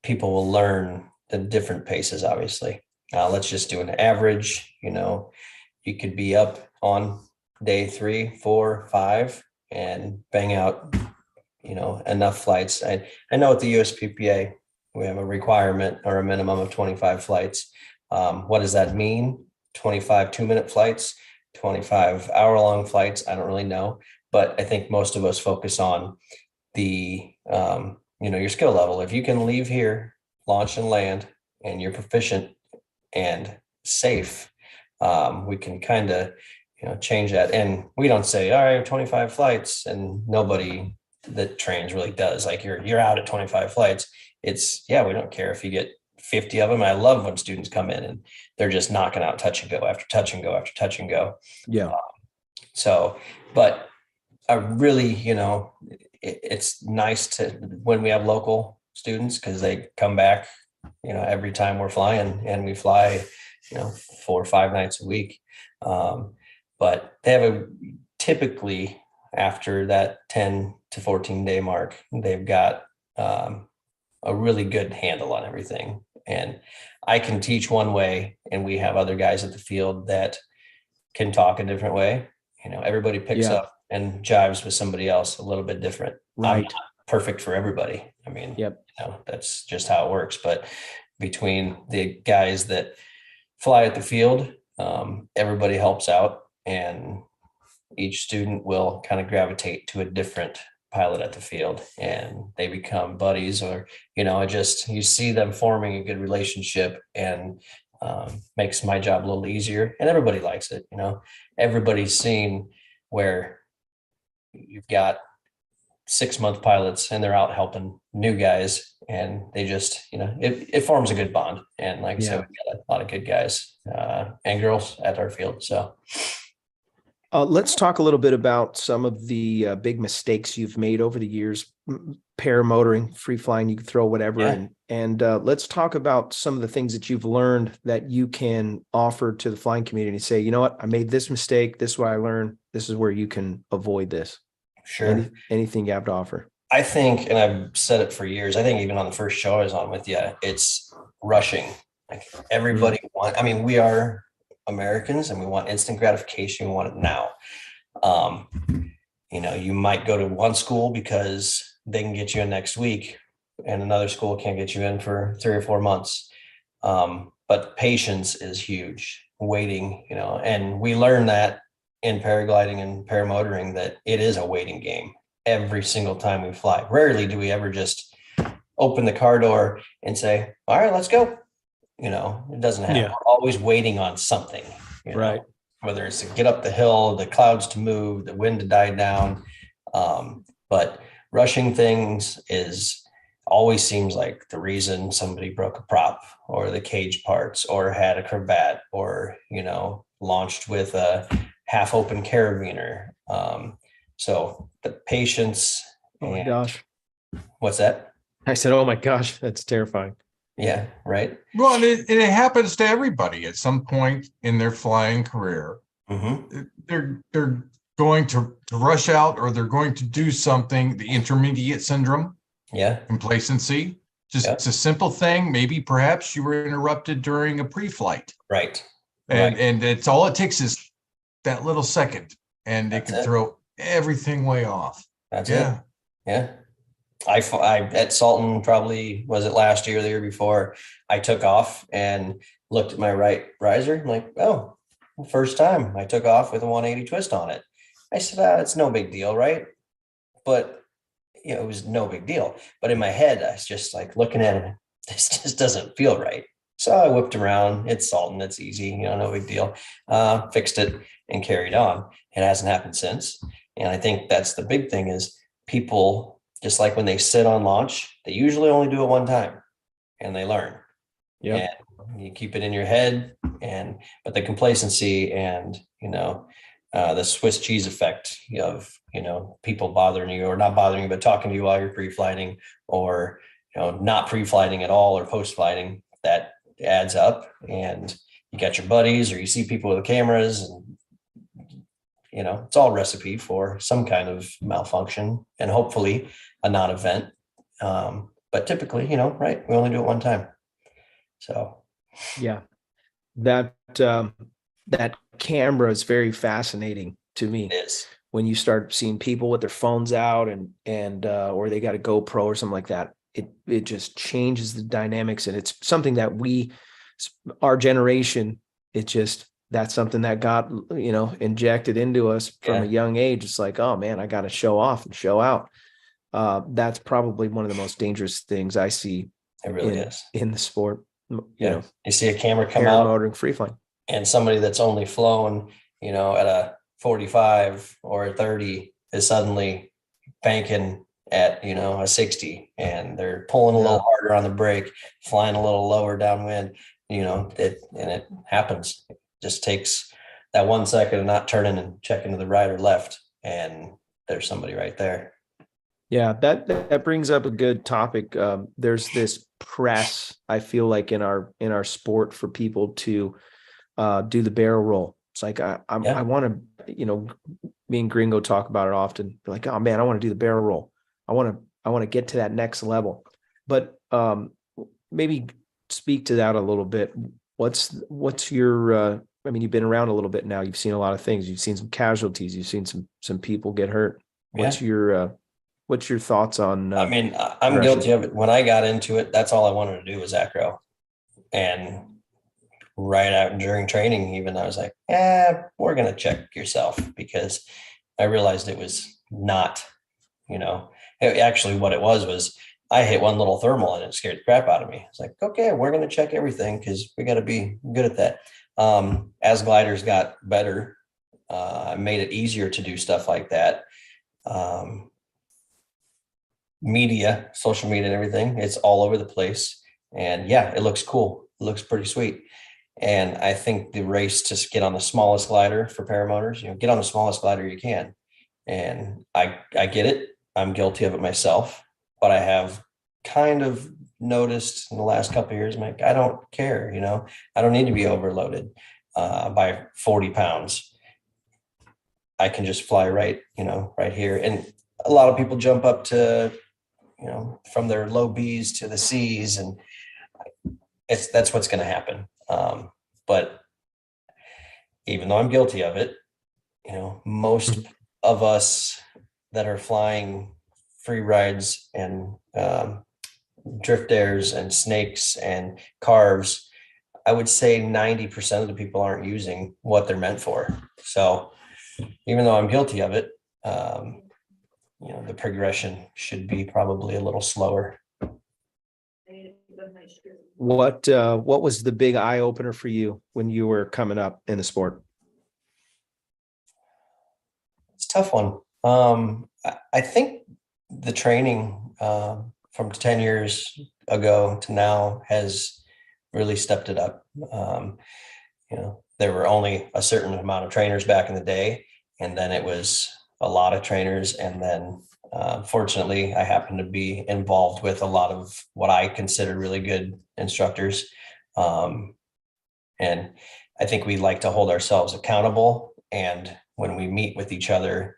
people will learn the different paces. Obviously, let's just do an average. You could be up on day 3, 4, 5 and bang out enough flights. I know at the USPPA we have a requirement or a minimum of 25 flights. What does that mean? 25 2-minute flights, 25 hour-long flights. I don't really know, but I think most of us focus on the your skill level. If you can leave here, launch and land, and you're proficient and safe, we can kind of change that. And we don't say, all right, 25 flights, and nobody that trains really does. Like you're out at 25 flights. It's we don't care if you get 50 of them. I love when students come in and they're just knocking out touch and go after touch and go after touch and go. Yeah. But I really, it's nice to when we have local students, because they come back, every time we're flying, and we fly, 4 or 5 nights a week. But they have typically after that 10 to 14 day mark, they've got a really good handle on everything. And I can teach one way, and we have other guys at the field that can talk a different way. Everybody picks up and jives with somebody else a little bit different. Right. I'm not perfect for everybody. I mean, that's just how it works. But between the guys that fly at the field, everybody helps out, and each student will kind of gravitate to a different pilot at the field, and they become buddies, or you see them forming a good relationship, and makes my job a little easier, and everybody likes it. Everybody's seen where you've got 6-month pilots and they're out helping new guys, and they just it forms a good bond. And like I said, we've got a lot of good guys and girls at our field. So let's talk a little bit about some of the big mistakes you've made over the years. Paramotoring, free flying, you can throw whatever. And let's talk about some of the things that you've learned that you can offer to the flying community. Say, you know what, I made this mistake. This is what I learned. This is where you can avoid this. Sure. Anything you have to offer. I think, and I've said it for years, I think even on the first show I was on with you, it's rushing. Like everybody we are Americans, and we want instant gratification. We want it now. You might go to one school because they can get you in next week, and another school can't get you in for 3 or 4 months. But patience is huge. Waiting, and we learn that in paragliding and paramotoring that it is a waiting game every single time we fly. Rarely do we ever just open the car door and say, all right, let's go. It doesn't happen. Yeah. We're always waiting on something, Right. whether it's to get up the hill, the clouds to move, the wind to die down. But rushing things always seems like the reason somebody broke a prop or the cage parts or had a cravat or, launched with a half open carabiner. So the patience. Oh my gosh. What's that? I said, oh my gosh, that's terrifying. Yeah. Right. Well, and it happens to everybody at some point in their flying career. Mm-hmm. They're going to rush out, or they're going to do something, the intermediate syndrome. Yeah. Complacency. It's a simple thing. Maybe perhaps you were interrupted during a pre-flight. Right. And it's all it takes is that little second, and it can throw everything way off. That's it. Yeah. I at Salton, probably was it last year or the year before, I took off and looked at my right riser. I'm like, oh, first time I took off with a 180 twist on it. I said, it's no big deal, right? But it was no big deal. But in my head, I was just like looking at it. This just doesn't feel right. So I whipped around. It's Salton. It's easy. No big deal. Fixed it and carried on. It hasn't happened since. And I think that's the big thing is people, just like when they sit on launch, they usually only do it one time and they learn. Yeah. You keep it in your head but the complacency and, the Swiss cheese effect of, people bothering you or not bothering you, but talking to you while you're pre-flighting or, not pre-flighting at all or post-flighting, that adds up. And you got your buddies or you see people with the cameras and, it's all recipe for some kind of malfunction and hopefully a non-event. But typically, right, we only do it one time. So yeah, that camera is very fascinating to me. it is. When you start seeing people with their phones out and or they got a GoPro or something like that, it just changes the dynamics. And it's something that our generation, that's something that got, injected into us from a young age. It's like, oh man, I got to show off and show out. That's probably one of the most dangerous things I see. It really is in the sport. You see a camera come out, motoring, free flying, and somebody that's only flown, at a 45 or a 30 is suddenly banking at, a 60, and they're pulling a little harder on the brake, flying a little lower downwind, it happens. It just takes that 1 second of not turning and checking to the right or left, and there's somebody right there. Yeah, that brings up a good topic. There's this press, I feel like, in our sport for people to do the barrel roll. It's like I want to, me and Gringo talk about it often. Like, oh man, I want to do the barrel roll. I want to get to that next level. But maybe speak to that a little bit. What's your you've been around a little bit now. You've seen a lot of things. You've seen some casualties. You've seen some people get hurt. What's your thoughts on? I'm guilty of it. When I got into it, that's all I wanted to do was acro. And right out during training, even I was like, we're going to check yourself, because I realized it was not, actually what it was I hit one little thermal and it scared the crap out of me. It's like, okay, we're going to check everything because we got to be good at that. As gliders got better, I made it easier to do stuff like that. Media, social media and everything, it's all over the place. And it looks cool. It looks pretty sweet. And I think the race to get on the smallest glider for paramotors, get on the smallest glider you can. And I get it. I'm guilty of it myself, but I have kind of noticed in the last couple of years, I'm like, I don't care, I don't need to be overloaded by 40 pounds. I can just fly right here. And a lot of people jump up to, from their low B's to the C's, and that's what's going to happen. But even though I'm guilty of it, most of us that are flying free rides and drift airs and snakes and carves, I would say 90% of the people aren't using what they're meant for. So even though I'm guilty of it, the progression should be probably a little slower. What was the big eye opener for you when you were coming up in the sport? It's a tough one. I think the training from 10 years ago to now has really stepped it up. There were only a certain amount of trainers back in the day, and then it was a lot of trainers. And then fortunately, I happen to be involved with a lot of what I consider really good instructors. And I think we like to hold ourselves accountable. And when we meet with each other,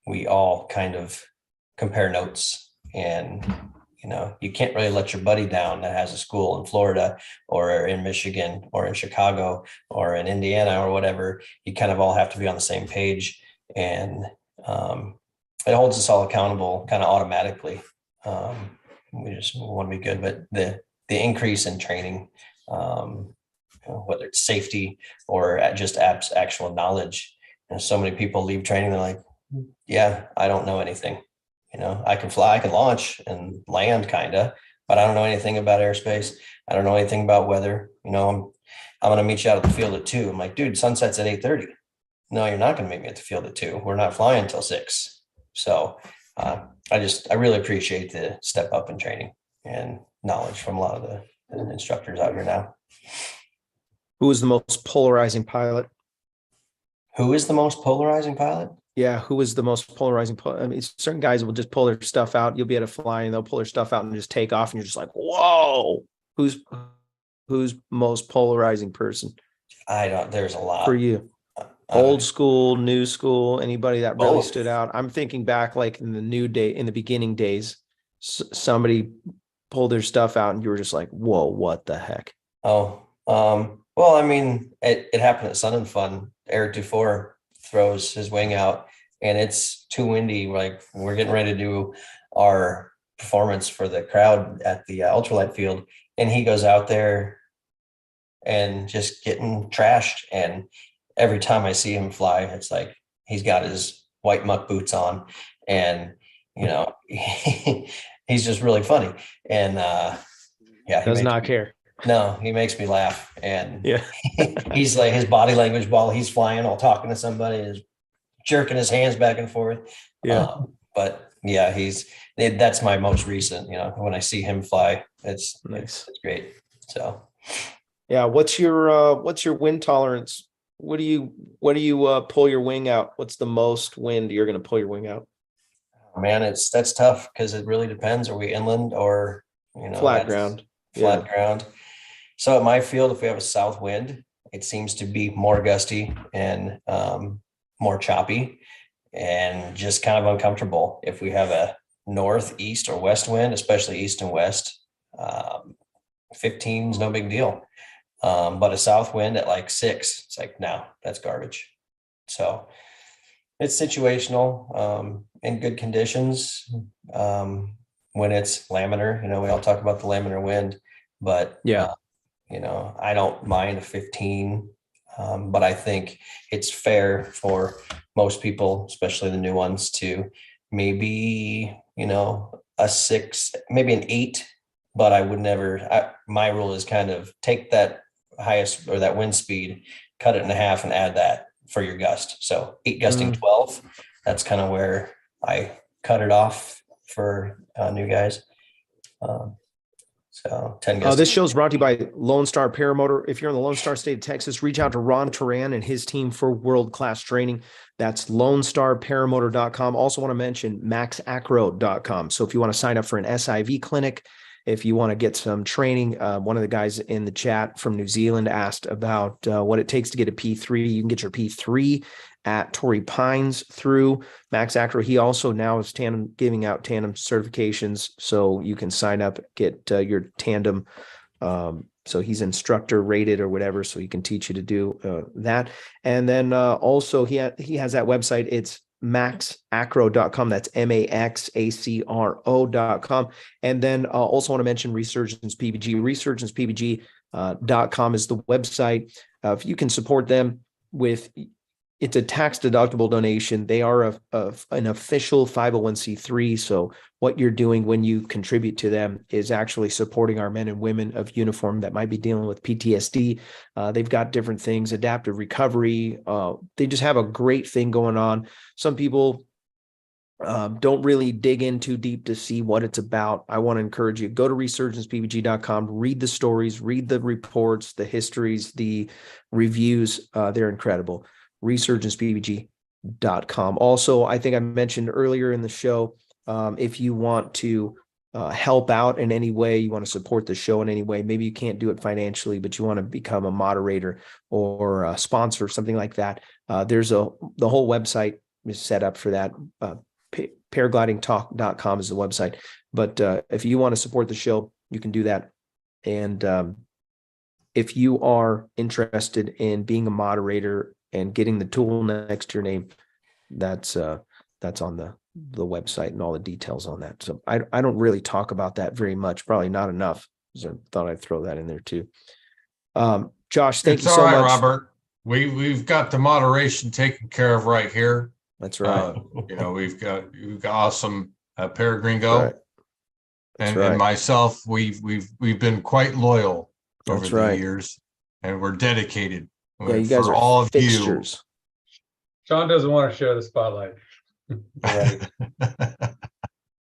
we all kind of compare notes. And you can't really let your buddy down that has a school in Florida or in Michigan or in Chicago or in Indiana or whatever. You kind of all have to be on the same page, and it holds us all accountable kind of automatically. We just want to be good, but the increase in training, whether it's safety or just actual knowledge, so many people leave training, they're like, yeah, I don't know anything. I can fly, I can launch and land kind of, but I don't know anything about airspace. I don't know anything about weather. I'm going to meet you out at the field at 2. I'm like, dude, sunset's at 8:30. No, you're not going to meet me at the field at 2. We're not flying until 6. So I really appreciate the step up in training and knowledge from a lot of the instructors out here now. Who was the most polarizing pilot? Who is the most polarizing pilot? Yeah, who was the most polarizing? I mean, certain guys will just pull their stuff out. You'll be able to fly, and they'll pull their stuff out and just take off, and you're just like, "Whoa!" Who's most polarizing person? There's a lot for you. Old school, new school, anybody that really stood out? I'm thinking back, like in the beginning days, somebody pulled their stuff out, and you were just like, "Whoa, what the heck?" Oh, well, I mean, it happened at Sun and Fun. Eric Dufour throws his wing out and it's too windy. Like, we're getting ready to do our performance for the crowd at the ultralight field, and he goes out there and just getting trashed. And every time I see him fly, it's like he's got his white muck boots on, and he's just really funny. And he does not care. No, he makes me laugh. And yeah, he's like, his body language while he's flying or talking to somebody is jerking his hands back and forth. Yeah. But yeah, that's my most recent, when I see him fly, it's nice. It's great. So yeah. What's your wind tolerance? What do you pull your wing out? What's the most wind you're going to pull your wing out? Man, that's tough because it really depends. Are we inland or, flat ground? Flat ground. So at my field, if we have a south wind, it seems to be more gusty and more choppy and just kind of uncomfortable. If we have a north, east, or west wind, especially east and west, 15 is no big deal. But a south wind at like 6, it's like, no, that's garbage. So it's situational. In good conditions, when it's laminar, we all talk about the laminar wind, but yeah, I don't mind a 15, but I think it's fair for most people, especially the new ones, to maybe, a 6, maybe an 8, but I would never, my rule is kind of take that highest or that wind speed, cut it in half and add that for your gust. So 8 gusting 12, that's kind of where I cut it off for new guys. So 10 gusting. This show is brought to you by Lone Star Paramotor. If you're in the Lone Star State of Texas, reach out to Ron Turan and his team for world-class training. That's LoneStarParamotor.com. Also want to mention MaxAcro.com. So if you want to sign up for an SIV clinic, if you want to get some training, one of the guys in the chat from New Zealand asked about what it takes to get a P3. You can get your P3 at Torrey Pines through Max Acro. He also now is giving out tandem certifications, so you can sign up, get your tandem. So he's instructor rated or whatever, so he can teach you to do that. And then also he has that website. It's maxacro.com. That's maxacro.com. And then also want to mention Resurgence PPG. Resurgencepppg.com is the website. If you can support them with it's a tax deductible donation. They are an official 501c3. So what you're doing when you contribute to them is actually supporting our men and women of uniform that might be dealing with PTSD. They've got different things, adaptive recovery. They just have a great thing going on. Some people don't really dig in too deep to see what it's about. I want to encourage you, go to resurgencepbg.com, read the stories, read the reports, the histories, the reviews. They're incredible. resurgencepbg.com. Also, I think I mentioned earlier in the show, if you want to help out in any way, you want to support the show in any way, maybe you can't do it financially, but you want to become a moderator or a sponsor, something like that. The whole website is set up for that. Paraglidingtalk.com is the website. But if you want to support the show, you can do that. And if you are interested in being a moderator and getting the tool next to your name, that's on the website and all the details on that. So I don't really talk about that very much, probably not enough. So I thought I'd throw that in there too. Josh, thank you so much, Robert. We've got the moderation taken care of right here. That's right. We've got awesome Paragringo, Right. and myself. We've been quite loyal over That's the right. years, and we're dedicated. Yeah, you guys for are all of fixtures. Sean doesn't want to share the spotlight. Right.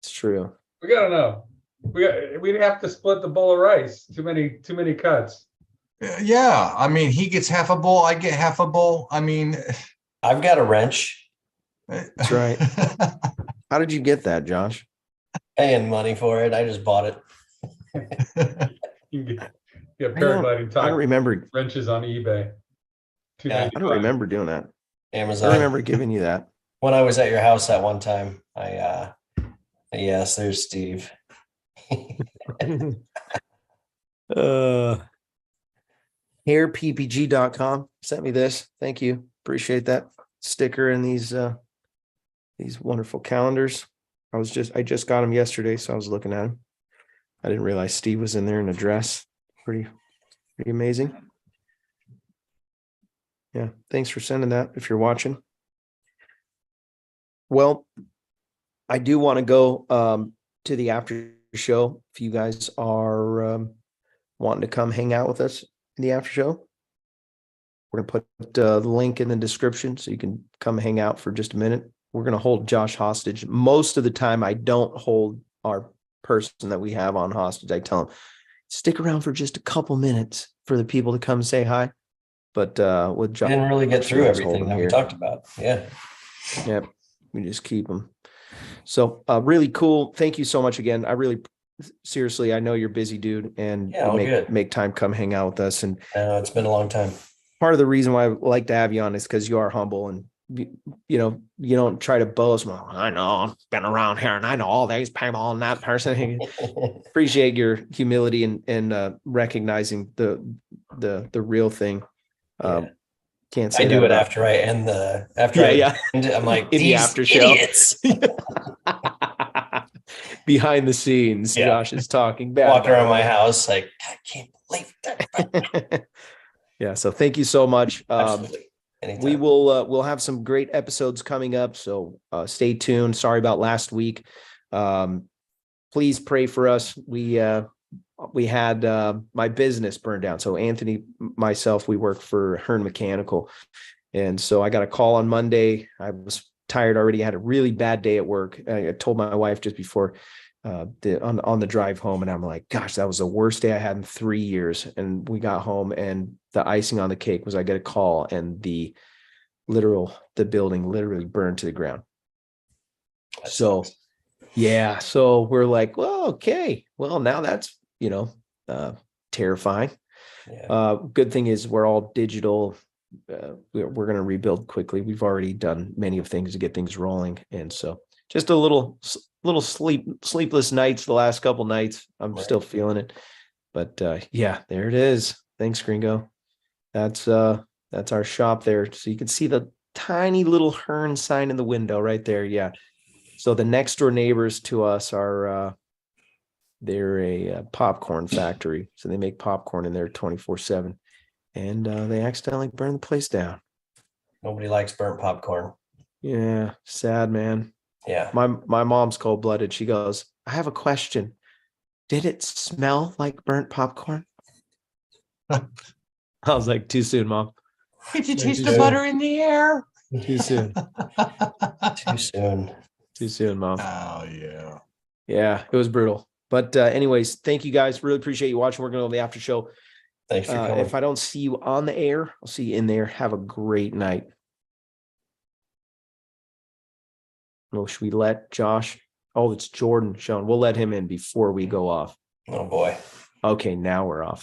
It's true. We gotta know. We'd have to split the bowl of rice. Too many cuts. Yeah, I mean, he gets half a bowl, I get half a bowl. I mean, I've got a wrench. That's right. How did you get that, Josh? Paying money for it. I just bought it. You can get I don't paragliding talk remember. wrenches on eBay. Yeah, I don't remember doing that. Amazon. I remember giving you that. When I was at your house that one time, yes, there's Steve. Hairppg.com sent me this. Thank you. Appreciate that sticker and these wonderful calendars. I just got them yesterday, so I was looking at them. I didn't realize Steve was in there in a dress. Pretty amazing. Yeah, thanks for sending that if you're watching. Well, I do want to go to the after show. If you guys are wanting to come hang out with us in the after show, we're going to put the link in the description so you can come hang out for just a minute. We're going to hold Josh hostage. Most of the time, I don't hold our person that we have on hostage. I tell him, stick around for just a couple minutes for the people to come say hi. But with Josh, I didn't really get through let's hold everything him that we here. talked about. Yeah. Yep. We just keep them. So really cool. Thank you so much again. Seriously, I know you're busy, dude, and Yeah, all good. make time come hang out with us. And It's been a long time. part of the reason why I like to have you on is because you are humble and you don't try to boast. Well, I know I've been around here and I know all these people and that person. Appreciate your humility and recognizing the real thing. Yeah. Can't say I do that it about, after I end the Yeah. I'm like, In the these after show. idiots. Behind the scenes, Yeah. Josh is talking bad. Walk around about my it. house like, I can't believe that. Yeah, so thank you so much. Absolutely. Anytime. We will we'll have some great episodes coming up, so stay tuned. Sorry about last week. Please pray for us. We had my business burned down. So Anthony, myself, we work for Hearn Mechanical, and so I got a call on Monday. I was tired already. I had a really bad day at work. I told my wife just before on the drive home, and I'm like, gosh, that was the worst day I had in 3 years. And we got home, and the icing on the cake was I get a call, and the building literally burned to the ground. So yeah, so we're like, well, okay, well, now that's terrifying. Yeah. Good thing is we're all digital. We're going to rebuild quickly. We've already done many of things to get things rolling, and so just a little sleepless nights the last couple nights. I'm still feeling it, but yeah, there it is. Thanks, Gringo. That's our shop there, so you can see the tiny little Hearn sign in the window right there. Yeah. So the next door neighbors to us are they're a popcorn factory, so they make popcorn in there 24/7, and they accidentally burned the place down. Nobody likes burnt popcorn. Yeah, sad, man. Yeah. My mom's cold-blooded. She goes, I have a question. Did it smell like burnt popcorn? I was like, too soon, Mom. Did you Too taste the soon. butter in the air? Too soon. Too soon. Too soon, Mom. Oh yeah. Yeah, it was brutal. But anyways, thank you guys. Really appreciate you watching. We're going to go to the after show. Thanks for coming. If I don't see you on the air, I'll see you in there. Have a great night. Oh, should we let Josh? Oh, it's Jordan showing. We'll let him in before we go off. Oh boy. Okay, now we're off.